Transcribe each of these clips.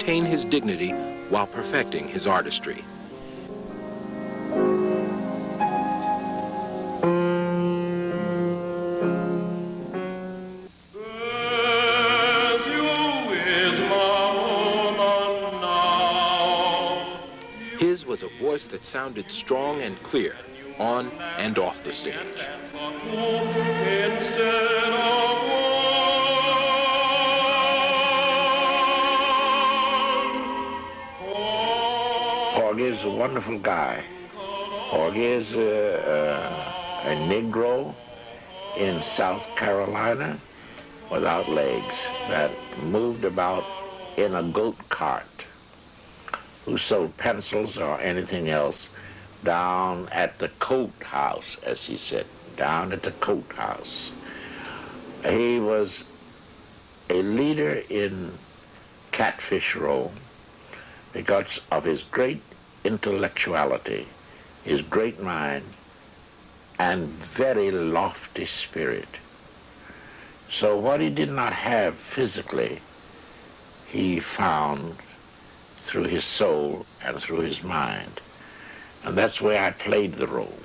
maintain his dignity while perfecting his artistry. His was a voice that sounded strong and clear on and off the stage. Porgy is a wonderful guy. Porgy is a Negro in South Carolina without legs that moved about in a goat cart, who sold pencils or anything else down at the coat house, as he said, down at the coat house. He was a leader in Catfish Row because of his great intellectuality, his great mind, and very lofty spirit. So what he did not have physically, he found through his soul and through his mind. And that's where I played the role.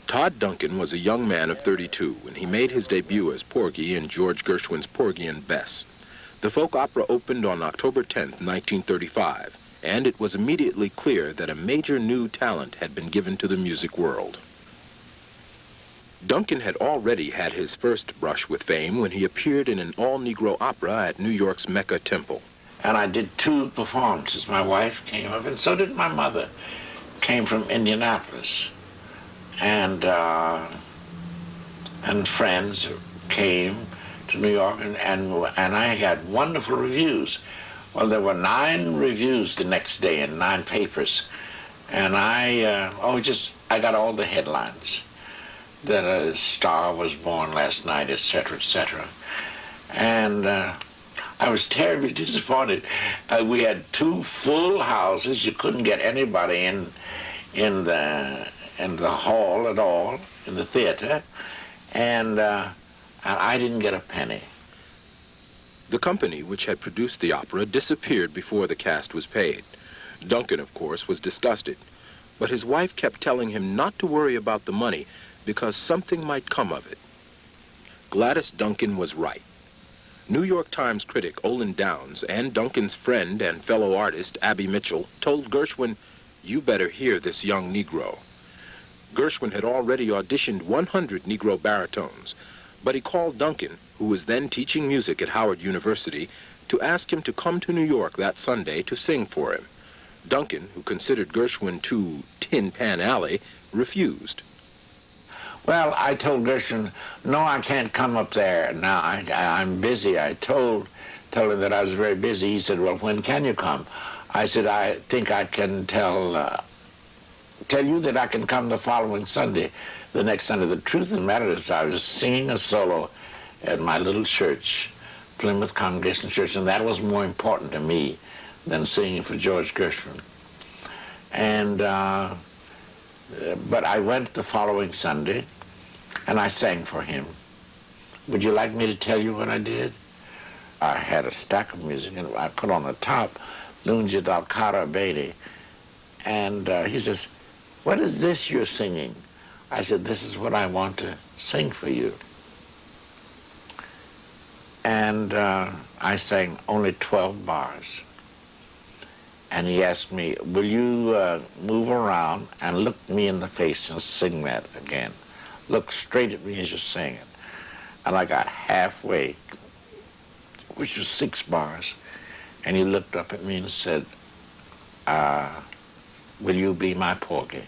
Todd Duncan was a young man of 32 when he made his debut as Porgy in George Gershwin's Porgy and Bess. The folk opera opened on October 10, 1935, and it was immediately clear that a major new talent had been given to the music world. Duncan had already had his first brush with fame when he appeared in an all-Negro opera at New York's Mecca Temple. And I did 2 performances. My wife came up, and so did my mother. Came from Indianapolis. And friends came to New York, and I had wonderful reviews. Well, there were 9 reviews the next day in 9 papers. And I got all the headlines. That a star was born last night, etc., etc. And I was terribly disappointed. We had 2 full houses. You couldn't get anybody in the hall at all, in the theater, and I didn't get a penny. The company which had produced the opera disappeared before the cast was paid. Duncan, of course, was disgusted, but his wife kept telling him not to worry about the money because something might come of it. Gladys Duncan was right. New York Times critic Olin Downs and Duncan's friend and fellow artist Abby Mitchell told Gershwin, "You better hear this young Negro." Gershwin had already auditioned 100 Negro baritones, but he called Duncan, who was then teaching music at Howard University, to ask him to come to New York that Sunday to sing for him. Duncan, who considered Gershwin too Tin Pan Alley, refused. Well, I told Gershwin, no, I can't come up there now. I'm busy. I told him that I was very busy. He said, well, when can you come? I said, I think I can tell you that I can come the following Sunday, the next Sunday. The truth of the matter is I was singing a solo at my little church, Plymouth Congregational Church, and that was more important to me than singing for George Gershwin. And but I went the following Sunday, and I sang for him. Would you like me to tell you what I did? I had a stack of music, and I put on the top Lungi dal Cara Bene. And he says, what is this you're singing? I said, this is what I want to sing for you. And I sang only 12 bars. And he asked me, will you move around and look me in the face and sing that again? Look straight at me as you sing it. And I got halfway, which was 6 bars. And he looked up at me and said, will you be my Porgy?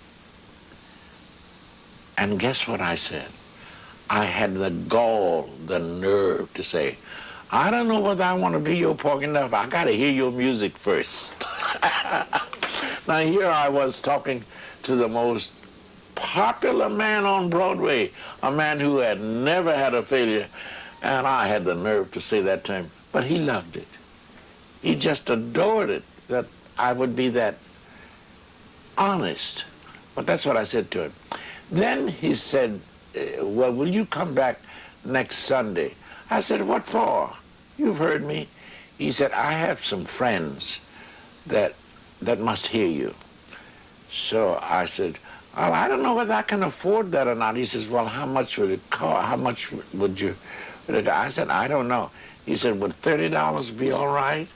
And guess what I said? I had the gall, the nerve to say, I don't know whether I want to be your Porgy enough. I got to hear your music first. Now here I was talking to the most popular man on Broadway, a man who had never had a failure, and I had the nerve to say that to him. But he loved it. He just adored it, that I would be that honest. But that's what I said to him. Then he said, well, will you come back next Sunday? I said, what for? You've heard me. He said, I have some friends that must hear you. So I said, well, I don't know whether I can afford that or not. He says, well, how much would it cost? How much would you? I said, I don't know. He said, would $30 be all right?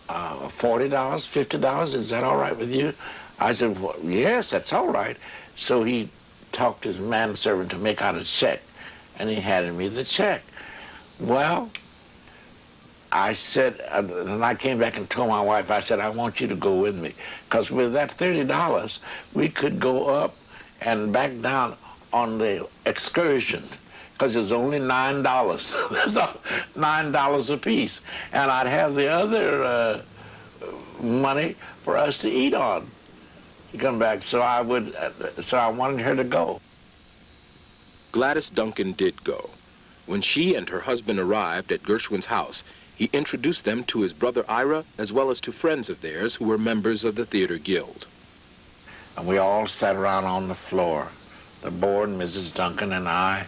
$40, $50, is that all right with you? I said, well, yes, that's all right. So he talked his manservant to make out a check, and he handed me the check. Well, I said, and I came back and told my wife, I said, I want you to go with me. Because with that $30, we could go up and back down on the excursion. Because it was only $9. So $9 a piece. And I'd have the other money for us to eat on. You come back, so I wanted her to go. Gladys Duncan did go. When she and her husband arrived at Gershwin's house, he introduced them to his brother Ira, as well as to friends of theirs who were members of the Theater Guild. And we all sat around on the floor, the board, Mrs. Duncan and I,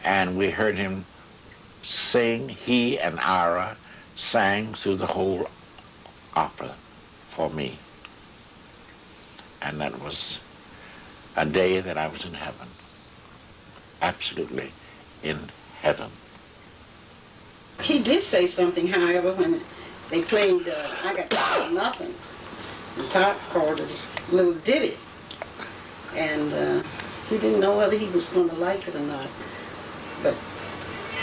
and we heard him sing. He and Ira sang through the whole opera for me. And that was a day that I was in heaven, absolutely in heaven. He did say something, however, when they played I Got Nothing. And Todd called it a little ditty. And he didn't know whether he was going to like it or not. But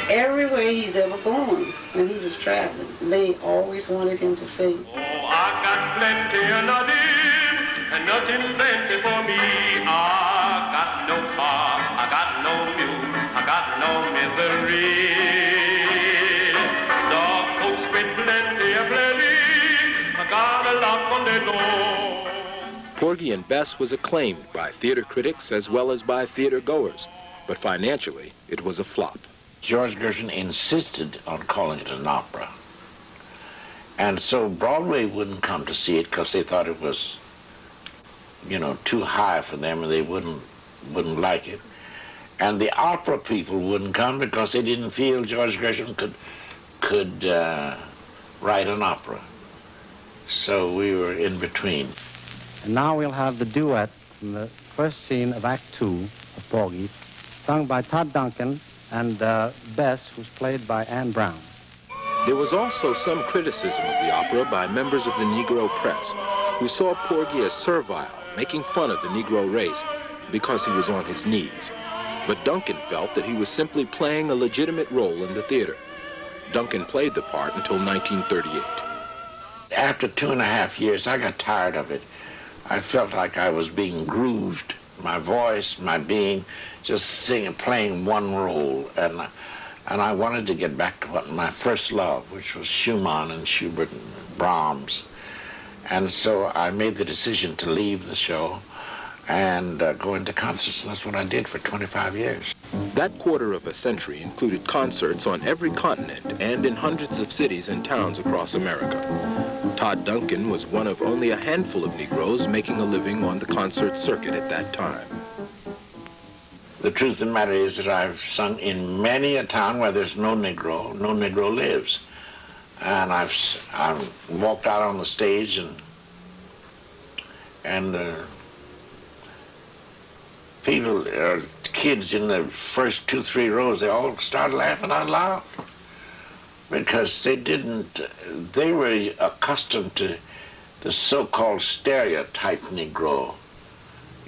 everywhere he's ever gone, when he was traveling, they always wanted him to sing. Oh, I got plenty of nothing, and nothing's plenty for me. I got no car, I got no mule, I got no misery. Dog coats with plenty of plenty, I got a lock on the door. Porgy and Bess was acclaimed by theater critics as well as by theater goers, but financially it was a flop. George Gershwin insisted on calling it an opera. And so Broadway wouldn't come to see it because they thought it was, you know, too high for them and they wouldn't like it. And the opera people wouldn't come because they didn't feel George Gershwin could write an opera. So we were in between. And now we'll have the duet from the first scene of Act 2 of Porgy, sung by Todd Duncan and Bess, who's played by Anne Brown. There was also some criticism of the opera by members of the Negro press, who saw Porgy as servile, making fun of the Negro race because he was on his knees. But Duncan felt that he was simply playing a legitimate role in the theater. Duncan played the part until 1938. After 2.5 years, I got tired of it. I felt like I was being grooved. My voice, my being, just singing, playing one role. And I wanted to get back to what my first love, which was Schumann and Schubert and Brahms. And so I made the decision to leave the show and go into concerts, and that's what I did for 25 years. That quarter of a century included concerts on every continent and in hundreds of cities and towns across America. Todd Duncan was one of only a handful of Negroes making a living on the concert circuit at that time. The truth of the matter is that I've sung in many a town where there's no Negro lives. And I've walked out on the stage and people, kids in the first 2-3 rows, they all started laughing out loud because they were accustomed to the so-called stereotype Negro,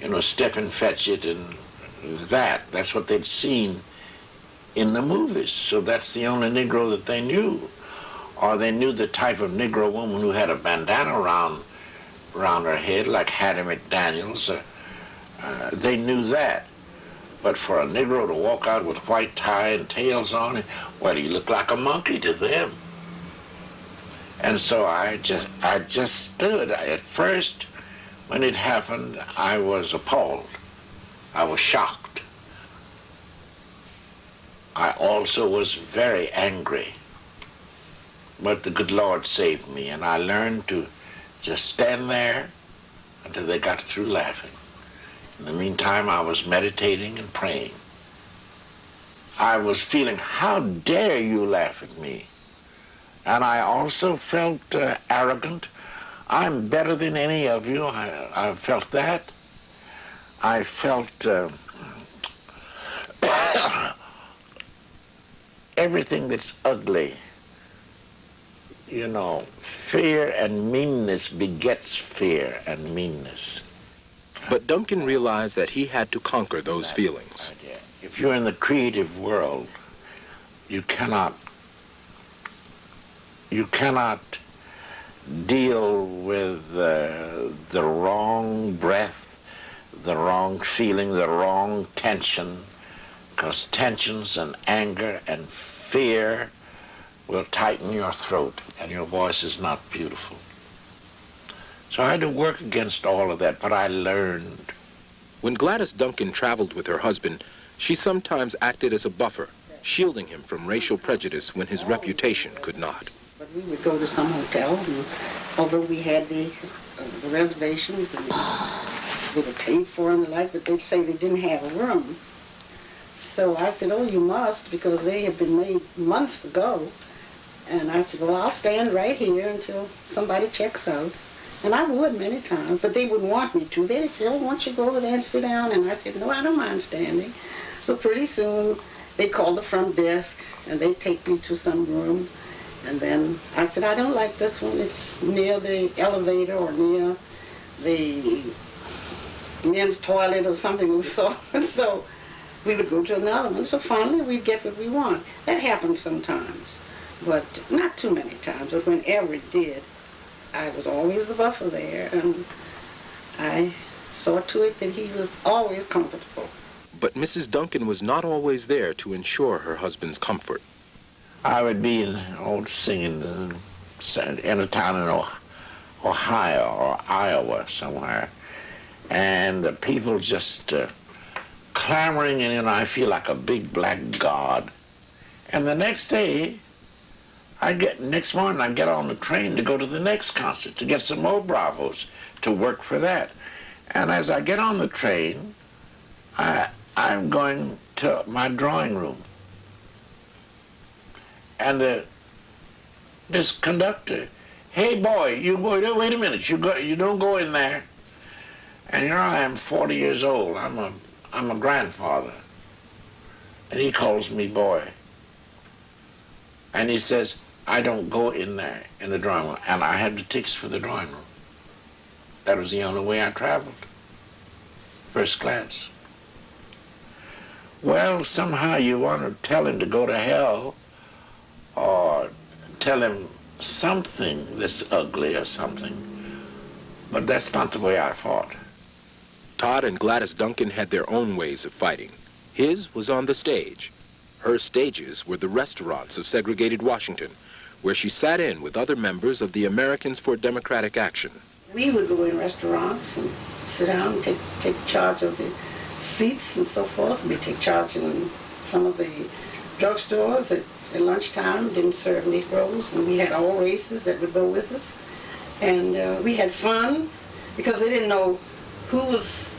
you know, step and fetch it and that's what they'd seen in the movies. So that's the only Negro that they knew. Or they knew the type of Negro woman who had a bandana around her head, like Hattie McDaniels. They knew that. But for a Negro to walk out with white tie and tails on, well, he looked like a monkey to them. And so I just stood. At first, when it happened, I was appalled. I was shocked. I also was very angry. But the good Lord saved me, and I learned to just stand there until they got through laughing. In the meantime, I was meditating and praying. I was feeling, how dare you laugh at me? And I also felt arrogant. I'm better than any of you. I felt that. I felt everything that's ugly. You know, fear and meanness begets fear and meanness. But Duncan realized that he had to conquer those feelings. If you're in the creative world, you cannot deal with the wrong breath, the wrong feeling, the wrong tension, because tensions and anger and fear will tighten your throat and your voice is not beautiful. So I had to work against all of that, but I learned. When Gladys Duncan traveled with her husband, she sometimes acted as a buffer, shielding him from racial prejudice when his reputation could not. But we would go to some hotels, and although we had the reservations and they were paid for and the like, but they'd say they didn't have a room. So I said, oh, you must, because they had been made months ago. And I said, well, I'll stand right here until somebody checks out. And I would many times, but they wouldn't want me to. They'd say, oh, why don't you go over there and sit down? And I said, no, I don't mind standing. So pretty soon, they'd call the front desk, and they'd take me to some room. And then I said, I don't like this one. It's near the elevator or near the men's toilet or something of the sort. So we would go to another one. So finally, we'd get what we want. That happened sometimes, but not too many times. But whenever it did, I was always the buffer there, and I saw to it that he was always comfortable. But Mrs. Duncan was not always there to ensure her husband's comfort. I would be singing in a town in Ohio or Iowa somewhere, and the people just clamoring, and I feel like a big black god. And the next day, next morning I get on the train to go to the next concert, to get some more bravos to work for that. And as I get on the train, I'm going to my drawing room. And this conductor, hey boy, you boy, wait a minute, you don't go in there. And here I am, 40 years old. I'm a grandfather. And he calls me boy. And he says, I don't go in there in the drawing room. And I had the tickets for the drawing room. That was the only way I traveled. First class. Well, somehow you want to tell him to go to hell, or tell him something that's ugly or something. But that's not the way I fought. Todd and Gladys Duncan had their own ways of fighting. His was on the stage. Her stages were the restaurants of segregated Washington, where she sat in with other members of the Americans for Democratic Action. We would go in restaurants and sit down and take charge of the seats and so forth. We take charge in some of the drugstores at lunchtime, didn't serve Negroes, and we had all races that would go with us. And we had fun because they didn't know who was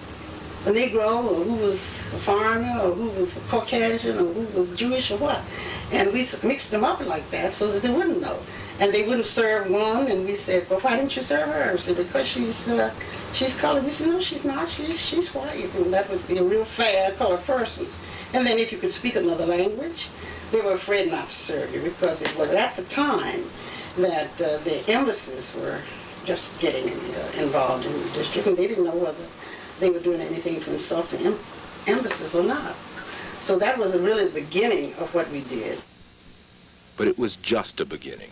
a Negro or who was a foreigner or who was a Caucasian or who was Jewish or what. And we mixed them up like that so that they wouldn't know. And they wouldn't serve one, and we said, well, why didn't you serve her? I said, because she's colored. We said, no, she's not. She's white. And that would be a real fair colored person. And then if you could speak another language, they were afraid not to serve you because it was at the time that the embassies were just getting involved in the district, and they didn't know whether they were doing anything to insult the embassies or not. So that was really the beginning of what we did. But it was just a beginning.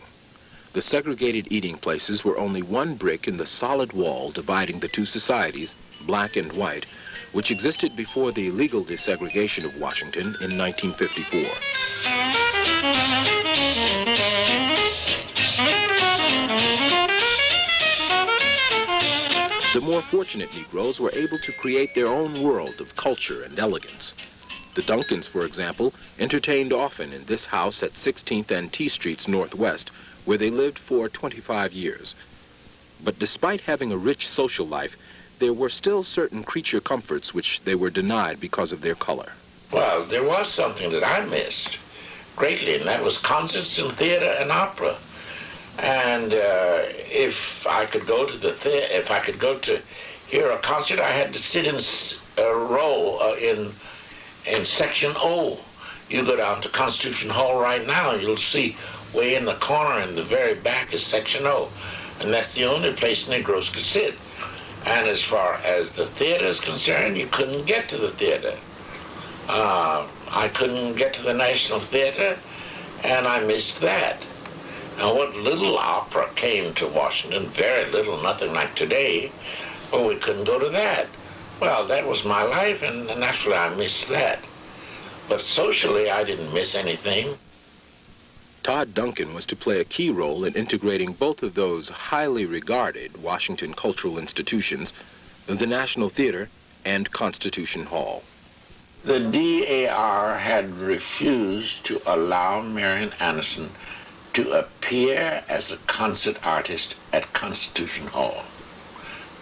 The segregated eating places were only one brick in the solid wall dividing the two societies, black and white, which existed before the legal desegregation of Washington in 1954. The more fortunate Negroes were able to create their own world of culture and elegance. The Duncans, for example, entertained often in this house at 16th and T Streets Northwest, where they lived for 25 years. But despite having a rich social life, there were still certain creature comforts which they were denied because of their color. Well, there was something that I missed greatly, and that was concerts and theater and opera. And if I could go to if I could go to hear a concert, I had to sit in a row in section O. You go down to Constitution Hall right now, and you'll see way in the corner in the very back is section O. And that's the only place Negroes could sit. And as far as the theater is concerned, you couldn't get to the theater. I couldn't get to the National Theater, and I missed that. Now, what little opera came to Washington, very little, nothing like today, but we couldn't go to that. Well, that was my life, and naturally I missed that. But socially, I didn't miss anything. Todd Duncan was to play a key role in integrating both of those highly regarded Washington cultural institutions, the National Theater and Constitution Hall. The DAR had refused to allow Marian Anderson to appear as a concert artist at Constitution Hall.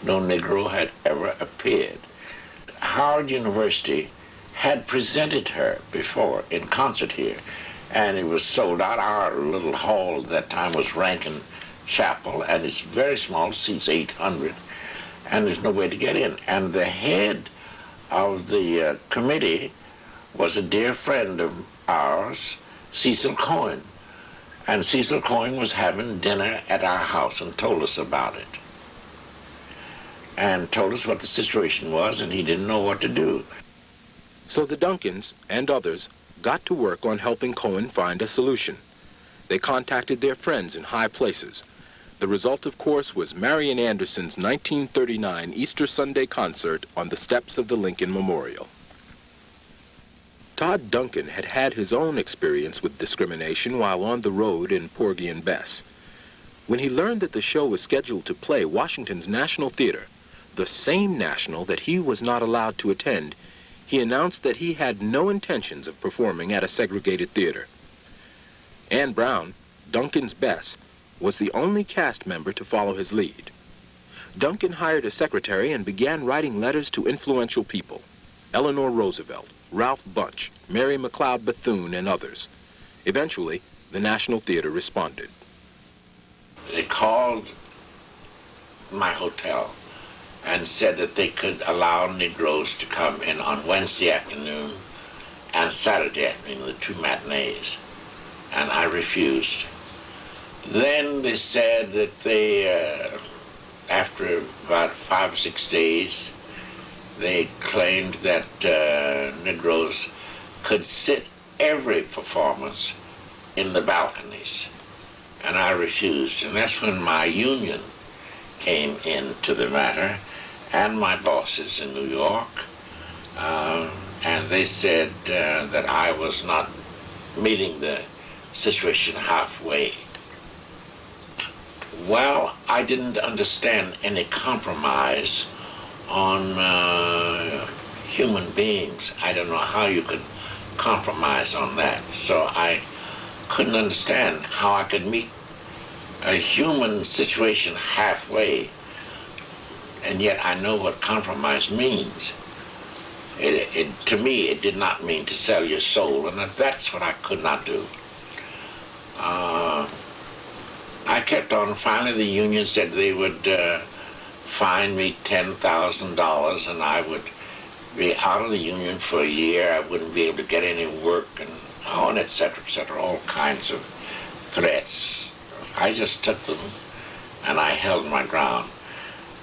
No Negro had ever appeared. Howard University had presented her before in concert here, and it was sold out. Our little hall at that time was Rankin Chapel, and it's very small, seats 800, and there's no way to get in. And the head of the committee was a dear friend of ours, Cecil Cohen. And Cecil Cohen was having dinner at our house and told us about it. And told us what the situation was, and he didn't know what to do. So the Duncans and others got to work on helping Cohen find a solution. They contacted their friends in high places. The result, of course, was Marian Anderson's 1939 Easter Sunday concert on the steps of the Lincoln Memorial. Todd Duncan had had his own experience with discrimination while on the road in Porgy and Bess. When he learned that the show was scheduled to play Washington's National Theater, the same national that he was not allowed to attend, he announced that he had no intentions of performing at a segregated theater. Ann Brown, Duncan's Bess, was the only cast member to follow his lead. Duncan hired a secretary and began writing letters to influential people: Eleanor Roosevelt, Ralph Bunche, Mary McLeod Bethune, and others. Eventually, the National Theater responded. They called my hotel and said that they could allow Negroes to come in on Wednesday afternoon and Saturday afternoon, the two matinees, and I refused. Then they said that they, after about 5 or 6 days, they claimed that Negroes could sit every performance in the balconies, and I refused. And that's when my union came into the matter, and my bosses in New York, and they said that I was not meeting the situation halfway. Well, I didn't understand any compromise on human beings. I don't know how you could compromise on that. So I couldn't understand how I could meet a human situation halfway, and yet I know what compromise means. To me, it did not mean to sell your soul, and that's what I could not do. I kept on. Finally, the union said they would fine me $10,000, and I would be out of the union for a year. I wouldn't be able to get any work, and et cetera, all kinds of threats. I just took them, and I held my ground.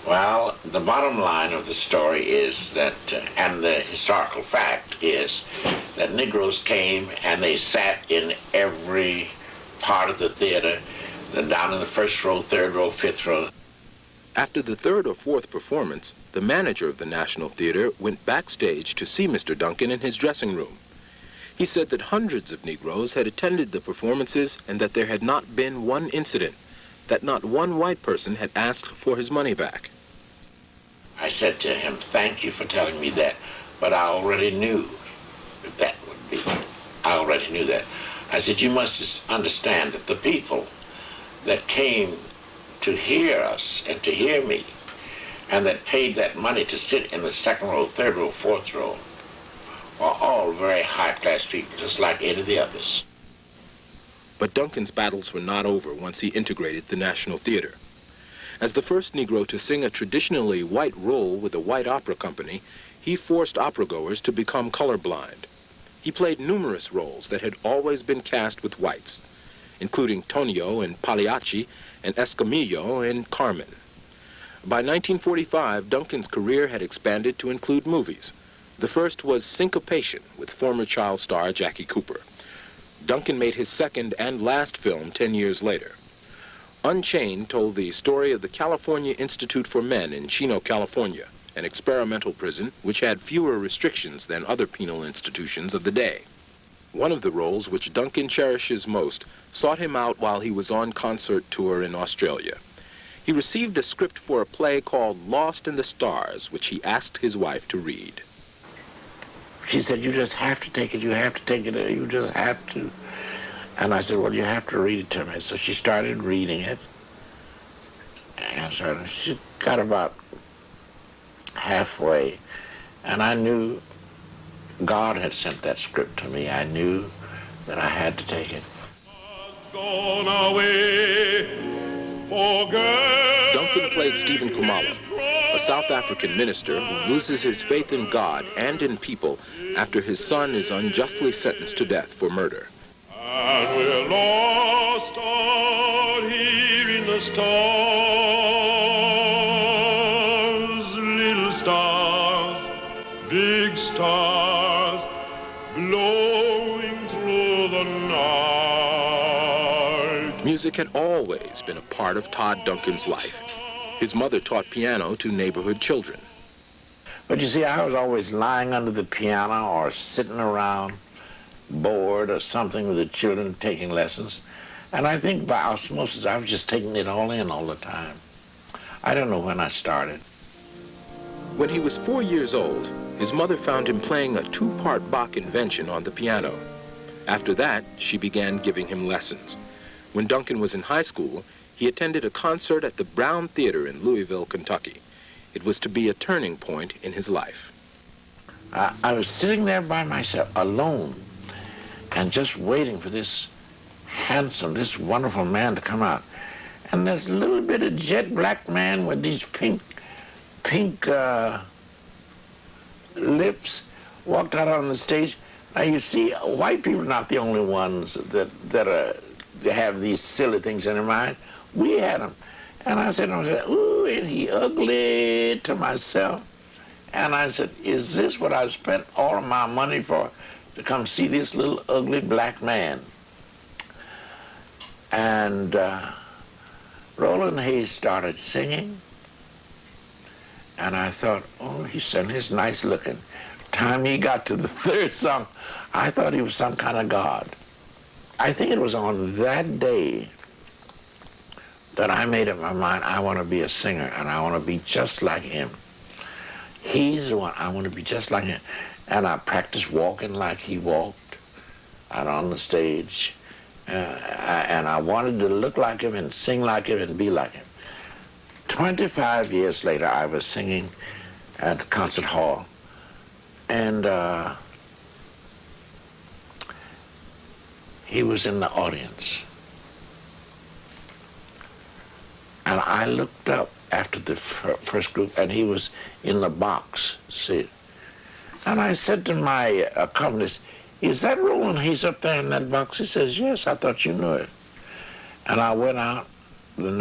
Well, the bottom line of the story is that, and the historical fact is, that Negroes came and they sat in every part of the theater, down in the first row, third row, fifth row. After the third or fourth performance, the manager of the National Theater went backstage to see Mr. Duncan in his dressing room. He said that hundreds of Negroes had attended the performances and that there had not been one incident, that not one white person had asked for his money back. I said to him, "Thank you for telling me that, but I already knew that would be. I already knew that." I said, "You must understand that the people that came to hear us and to hear me, and that paid that money to sit in the second row, third row, fourth row, are all very high-class people, just like any of the others." But Duncan's battles were not over once he integrated the National Theater. As the first Negro to sing a traditionally white role with a white opera company, he forced opera-goers to become colorblind. He played numerous roles that had always been cast with whites, including Tonio in Pagliacci and Escamillo in Carmen. By 1945, Duncan's career had expanded to include movies. The first was Syncopation with former child star Jackie Cooper. Duncan made his second and last film 10 years later. Unchained told the story of the California Institute for Men in Chino, California, an experimental prison which had fewer restrictions than other penal institutions of the day. One of the roles which Duncan cherishes most sought him out while he was on concert tour in Australia. He received a script for a play called Lost in the Stars, which he asked his wife to read. She said, "You just have to take it, you have to take it, you just have to." And I said, "Well, you have to read it to me." So she started reading it. And so she got about halfway. And I knew God had sent that script to me. I knew that I had to take it. Duncan played Stephen Kumalo, a South African minister who loses his faith in God and in people after his son is unjustly sentenced to death for murder. And we're lost out here in the stars, little stars, big stars, glowing through the night. Music had always been a part of Todd Duncan's life. His mother taught piano to neighborhood children. But you see, I was always lying under the piano or sitting around bored or something with the children taking lessons. And I think by osmosis, I was just taking it all in all the time. I don't know when I started. When he was 4 years old, his mother found him playing a two-part Bach invention on the piano. After that, she began giving him lessons. When Duncan was in high school, he attended a concert at the Brown Theater in Louisville, Kentucky. It was to be a turning point in his life. I was sitting there by myself, alone, and just waiting for this handsome, this wonderful man to come out. And this little bit of jet black man with these pink lips walked out on the stage. Now you see, white people are not the only ones that have these silly things in their mind. We had them. And I said, "Ooh, ain't he ugly," to myself. And I said, "Is this what I've spent all of my money for, to come see this little ugly black man?" And Roland Hayes started singing. And I thought, "Oh, he's nice looking." Time he got to the third song, I thought he was some kind of god. I think it was on that day that I made up my mind, I want to be a singer, and I want to be just like him. He's the one, I want to be just like him. And I practiced walking like he walked out on the stage. And I wanted to look like him and sing like him and be like him. 25 years later, I was singing at the concert hall, and he was in the audience. And I looked up after the first group, and he was in the box, see. And I said to my accompanist, "Is that Roland Hayes up there in that box?" He says, "Yes, I thought you knew it." And I went out for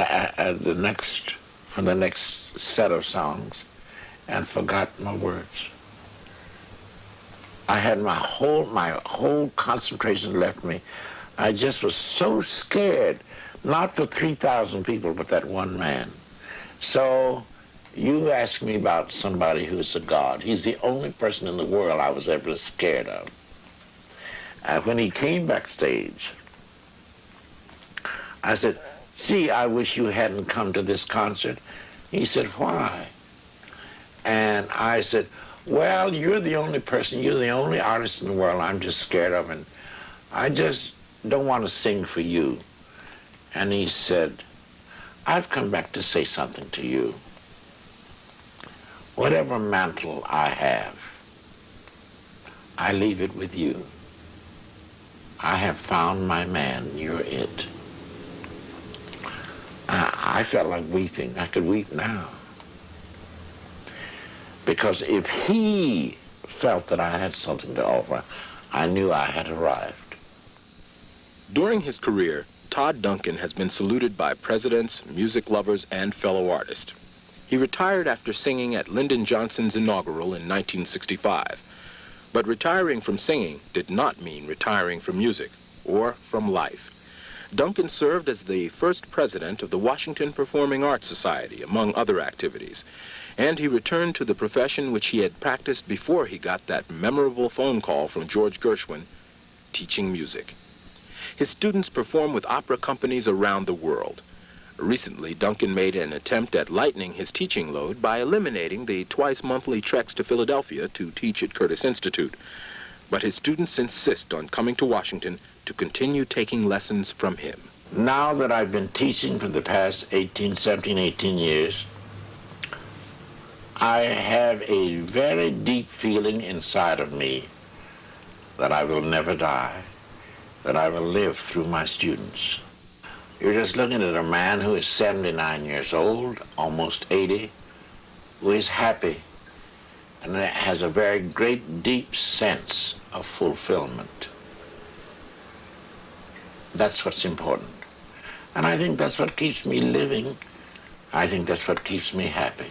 the next set of songs and forgot my words. I had my whole concentration left me. I just was so scared, not for 3,000 people, but that one man. So you ask me about somebody who's a god. He's the only person in the world I was ever scared of. When he came backstage, I said, "Gee, I wish you hadn't come to this concert." He said, "Why?" And I said, "Well, you're the only artist in the world I'm just scared of, and I just don't want to sing for you." And he said, "I've come back to say something to you. Whatever mantle I have, I leave it with you. I have found my man, you're it. I felt like weeping. I could weep now. Because if he felt that I had something to offer, I knew I had arrived. During his career, Todd Duncan has been saluted by presidents, music lovers, and fellow artists. He retired after singing at Lyndon Johnson's inaugural in 1965. But retiring from singing did not mean retiring from music or from life. Duncan served as the first president of the Washington Performing Arts Society, among other activities, and he returned to the profession which he had practiced before he got that memorable phone call from George Gershwin, teaching music. His students perform with opera companies around the world. Recently, Duncan made an attempt at lightening his teaching load by eliminating the twice-monthly treks to Philadelphia to teach at Curtis Institute. But his students insist on coming to Washington to continue taking lessons from him. Now that I've been teaching for the past 17, 18 years, I have a very deep feeling inside of me that I will never die, that I will live through my students. You're just looking at a man who is 79 years old, almost 80, who is happy and has a very great, deep sense of fulfillment. That's what's important. And I think that's what keeps me living. I think that's what keeps me happy.